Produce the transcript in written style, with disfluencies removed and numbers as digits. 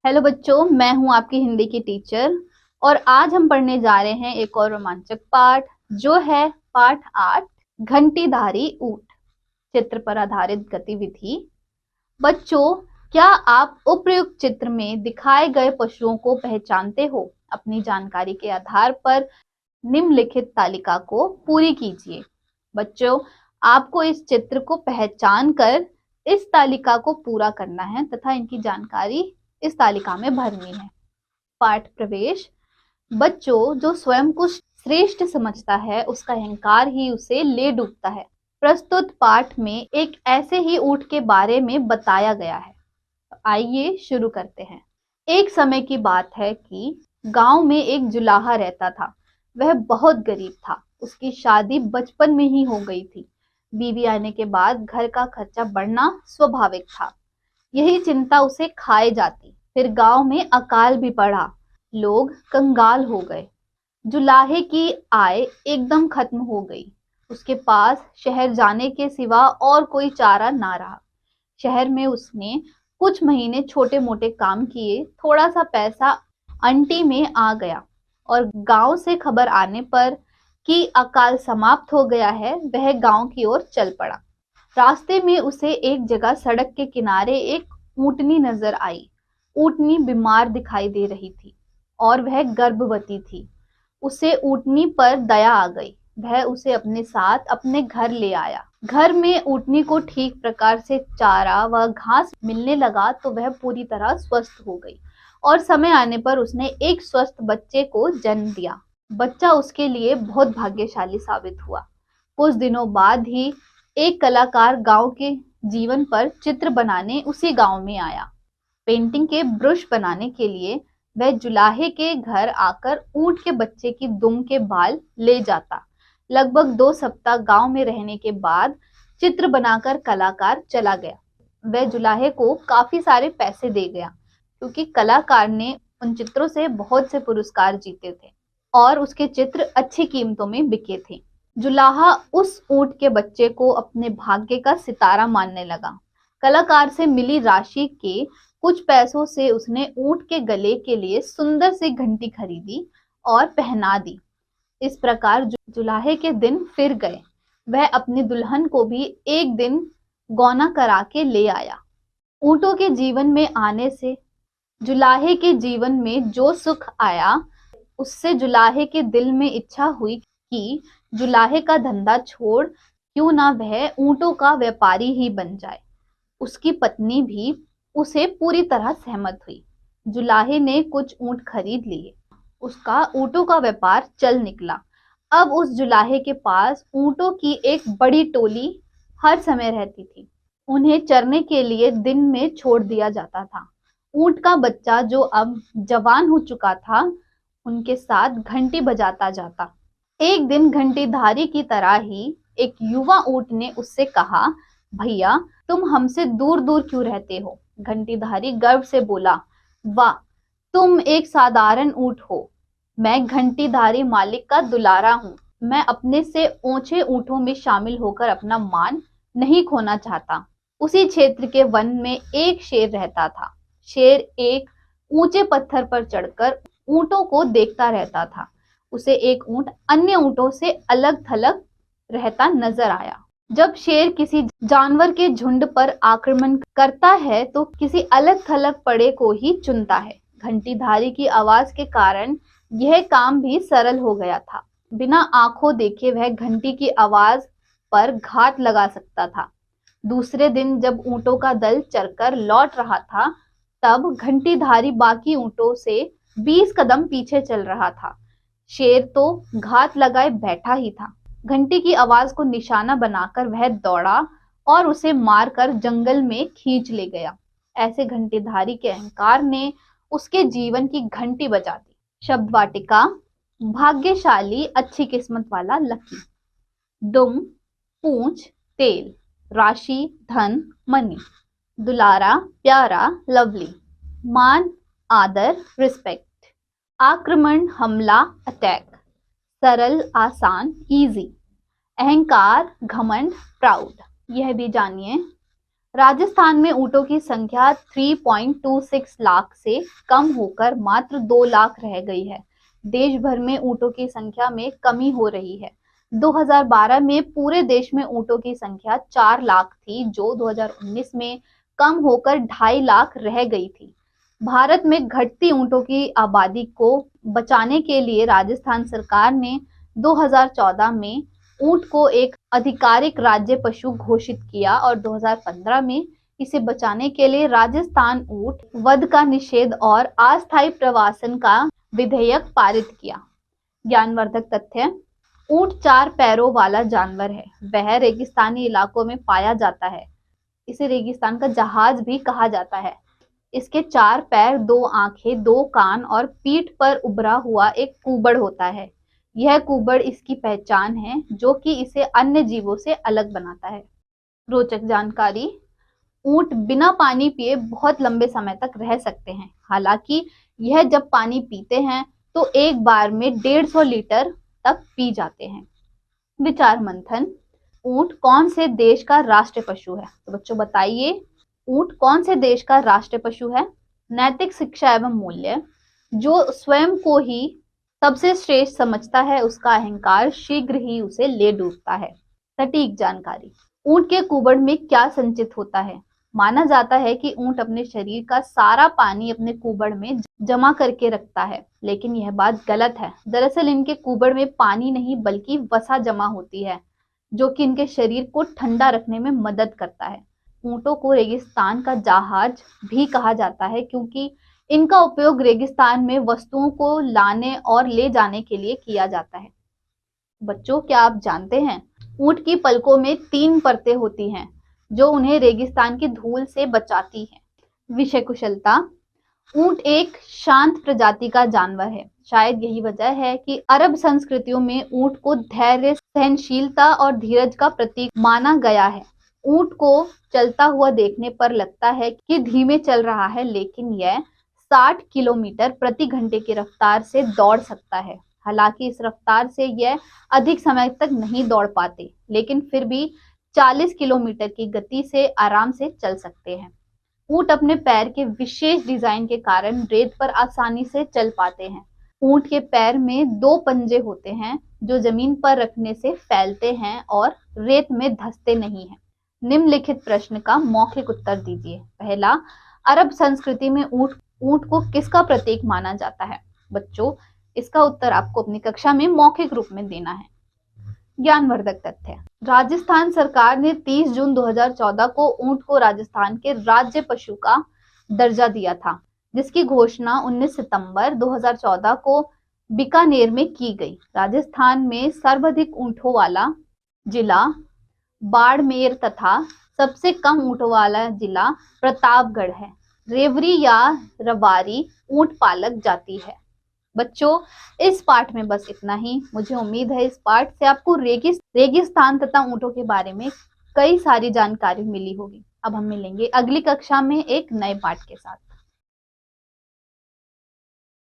Hello बच्चों, मैं हूं आपकी हिंदी की टीचर। और आज हम पढ़ने जा रहे हैं एक और रोमांचक पाठ, जो है पाठ 8, घंटीधारी ऊंट। चित्र पर आधारित गतिविधि। बच्चों, क्या आप उपर्युक्त चित्र में दिखाए गए पशुओं को पहचानते हो? अपनी जानकारी के आधार पर निम्नलिखित तालिका को पूरी कीजिए। बच्चों, आपको इस चित्र को पहचान कर इस तालिका को पूरा करना है तथा इनकी जानकारी इस तालिका में भरनी है। पाठ प्रवेश। बच्चों, जो स्वयं को श्रेष्ठ समझता है उसका अहंकार ही उसे ले डूबता है। प्रस्तुत पाठ में एक ऐसे ही ऊंट के बारे में बताया गया है। आइए शुरू करते हैं। एक समय की बात है कि गांव में एक जुलाहा रहता था। वह बहुत गरीब था। उसकी शादी बचपन में ही हो गई थी। बीवी आने के बाद घर का खर्चा बढ़ना स्वाभाविक था। यही चिंता उसे खाए जाती। फिर गांव में अकाल भी पड़ा। लोग कंगाल हो गए। जुलाहे की आय एकदम खत्म हो गई। उसके पास शहर जाने के सिवा और कोई चारा ना रहा। शहर में उसने कुछ महीने छोटे मोटे काम किए। थोड़ा सा पैसा अंटी में आ गया और गांव से खबर आने पर कि अकाल समाप्त हो गया है, वह गांव की ओर चल पड़ा। रास्ते में उसे एक जगह सड़क के किनारे एक ऊंटनी नजर आई। ऊंटनी बीमार दिखाई दे रही थी और वह गर्भवती थी। उसे ऊंटनी पर दया आ गई। वह उसे अपने साथ अपने घर ले आया। घर में ऊंटनी को ठीक प्रकार से चारा व घास मिलने लगा तो वह पूरी तरह स्वस्थ हो गई और समय आने पर उसने एक स्वस्थ बच्चे को जन्म दिया। बच्चा उसके लिए बहुत भाग्यशाली साबित हुआ। कुछ दिनों बाद ही एक कलाकार गांव के जीवन पर चित्र बनाने उसी गांव में आया। पेंटिंग के ब्रश बनाने के लिए वह जुलाहे के घर आकर ऊंट के बच्चे की दुम के बाल ले जाता। लगभग 2 सप्ताह गांव में रहने के बाद चित्र बनाकर कलाकार चला गया। वह जुलाहे को काफी सारे पैसे दे गया, क्योंकि कलाकार ने उन चित्रों से बहुत से पुरस्कार जीते थे और उसके चित्र अच्छी कीमतों में बिके थे। जुलाहा उस ऊंट के बच्चे को अपने भाग्य का सितारा मानने लगा। कलाकार से मिली राशि के कुछ पैसों से उसने ऊंट के गले के लिए सुंदर सी घंटी खरीदी और पहना दी। इस प्रकार जुलाहे के दिन फिर गए। वह अपनी दुल्हन को भी एक दिन गौना करा के ले आया। ऊंटों के जीवन में आने से जुलाहे के जीवन में जो सुख आया, उससे जुलाहे के दिल में इच्छा हुई कि जुलाहे का धंधा छोड़ क्यों ना वह ऊंटों का व्यापारी ही बन जाए। उसकी पत्नी भी उसे पूरी तरह सहमत हुई। जुलाहे ने कुछ ऊंट खरीद लिए। उसका ऊंटों का व्यापार चल निकला। अब उस जुलाहे के पास ऊंटों की एक बड़ी टोली हर समय रहती थी। उन्हें चरने के लिए दिन में छोड़ दिया जाता था। ऊंट का बच्चा, जो अब जवान हो चुका था, उनके साथ घंटी बजाता जाता। एक दिन घंटीधारी की तरह ही एक युवा ऊंट ने उससे कहा, भैया, तुम हमसे दूर दूर क्यों रहते हो? घंटीधारी गर्व से बोला, वाह, तुम एक साधारण ऊंट हो। मैं घंटीधारी मालिक का दुलारा हूँ। मैं अपने से ऊंचे ऊंटों में शामिल होकर अपना मान नहीं खोना चाहता। उसी क्षेत्र के वन में एक शेर रहता था। शेर एक ऊंचे पत्थर पर चढ़कर ऊंटों को देखता रहता था। उसे एक ऊंट अन्य ऊंटों से अलग थलग रहता नजर आया। जब शेर किसी जानवर के झुंड पर आक्रमण करता है तो किसी अलग थलग पड़े को ही चुनता है। घंटीधारी की आवाज के कारण यह काम भी सरल हो गया था। बिना आंखों देखे वह घंटी की आवाज पर घात लगा सकता था। दूसरे दिन जब ऊंटों का दल चरकर लौट रहा था, तब घंटीधारी बाकी ऊंटों से 20 कदम पीछे चल रहा था। शेर तो घात लगाए बैठा ही था। घंटी की आवाज को निशाना बनाकर वह दौड़ा और उसे मारकर जंगल में खींच ले गया। ऐसे घंटीधारी के अहंकार ने उसके जीवन की घंटी बजा दी। शब्द वाटिका। भाग्यशाली, अच्छी किस्मत वाला, लकी। दुम, पूंछ, तेल। राशि, धन, मनी। दुलारा, प्यारा, लवली। मान, आदर, रिस्पेक्ट। आक्रमण, हमला, अटैक। सरल, आसान, इजी। अहंकार, घमंड, प्राउड। यह भी जानिए। राजस्थान में ऊंटों की संख्या 3.26 लाख से कम होकर मात्र 2 लाख रह गई है। देश भर में ऊंटों की संख्या में कमी हो रही है। 2012 में पूरे देश में ऊंटों की संख्या 4 लाख थी, जो 2019 में कम होकर 2.5 लाख रह गई थी। भारत में घटती ऊंटों की आबादी को बचाने के लिए राजस्थान सरकार ने 2014 में ऊंट को एक आधिकारिक राज्य पशु घोषित किया और 2015 में इसे बचाने के लिए राजस्थान ऊंट वध का निषेध और अस्थायी प्रवासन का विधेयक पारित किया। ज्ञानवर्धक तथ्य: ऊंट 4 पैरों वाला जानवर है। वह रेगिस्तानी इलाकों में पाया जाता है। इसे रेगिस्तान का जहाज भी कहा जाता है। इसके 4 पैर, 2 आंखें, 2 कान और पीठ पर उभरा हुआ एक कुबड़ होता है। यह कुबड़ इसकी पहचान है, जो कि इसे अन्य जीवों से अलग बनाता है। रोचक जानकारी: ऊंट बिना पानी पिए बहुत लंबे समय तक रह सकते हैं। हालांकि यह जब पानी पीते हैं तो एक बार में 150 लीटर तक पी जाते हैं। विचार मंथन: ऊंट कौन से देश का राष्ट्रीय पशु है? तो बच्चों बताइए, ऊंट कौन से देश का राष्ट्रीय पशु है? नैतिक शिक्षा एवं मूल्य: जो स्वयं को ही सबसे श्रेष्ठ समझता है, उसका अहंकार शीघ्र ही उसे ले डूबता है। सटीक जानकारी: ऊंट के कुबड़ में क्या संचित होता है? माना जाता है कि ऊंट अपने शरीर का सारा पानी अपने कुबड़ में जमा करके रखता है, लेकिन यह बात गलत है। दरअसल इनके कुबड़ में पानी नहीं बल्कि वसा जमा होती है, जो कि इनके शरीर को ठंडा रखने में मदद करता है। ऊंटों को रेगिस्तान का जहाज भी कहा जाता है, क्योंकि इनका उपयोग रेगिस्तान में वस्तुओं को लाने और ले जाने के लिए किया जाता है। बच्चों, क्या आप जानते हैं ऊंट की पलकों में 3 परतें होती हैं, जो उन्हें रेगिस्तान की धूल से बचाती हैं। विषय कुशलता: ऊंट एक शांत प्रजाति का जानवर है। शायद यही वजह है कि अरब संस्कृतियों में ऊंट को धैर्य, सहनशीलता और धीरज का प्रतीक माना गया है। ऊंट को चलता हुआ देखने पर लगता है कि धीमे चल रहा है, लेकिन यह 60 किलोमीटर प्रति घंटे की रफ्तार से दौड़ सकता है। हालांकि इस रफ्तार से यह अधिक समय तक नहीं दौड़ पाते, लेकिन फिर भी 40 किलोमीटर की गति से आराम से चल सकते हैं। ऊंट अपने पैर के विशेष डिजाइन के कारण रेत पर आसानी से चल पाते हैं। ऊंट के पैर में 2 पंजे होते हैं, जो जमीन पर रखने से फैलते हैं और रेत में धंसते नहीं हैं। निम्नलिखित प्रश्न का मौखिक उत्तर दीजिए। पहला, अरब संस्कृति में ऊंट को किसका प्रतीक माना जाता है? बच्चों, इसका उत्तर आपको अपनी कक्षा में मौखिक रूप में देना है। ज्ञानवर्धक तथ्य: राजस्थान सरकार ने 30 जून 2014 को ऊंट को राजस्थान के राज्य पशु का दर्जा दिया था, जिसकी घोषणा 19 सितंबर 2014 को बीकानेर में की गई। राजस्थान में सर्वाधिक ऊंटों वाला जिला बाड़मेर तथा सबसे कम ऊंटों वाला जिला प्रतापगढ़ है। रेवरी या रवारी ऊंट पालक जाति है। बच्चों, इस पाठ में बस इतना ही। मुझे उम्मीद है इस पाठ से आपको रेगिस्तान तथा ऊंटों के बारे में कई सारी जानकारी मिली होगी। अब हम मिलेंगे अगली कक्षा में एक नए पाठ के साथ।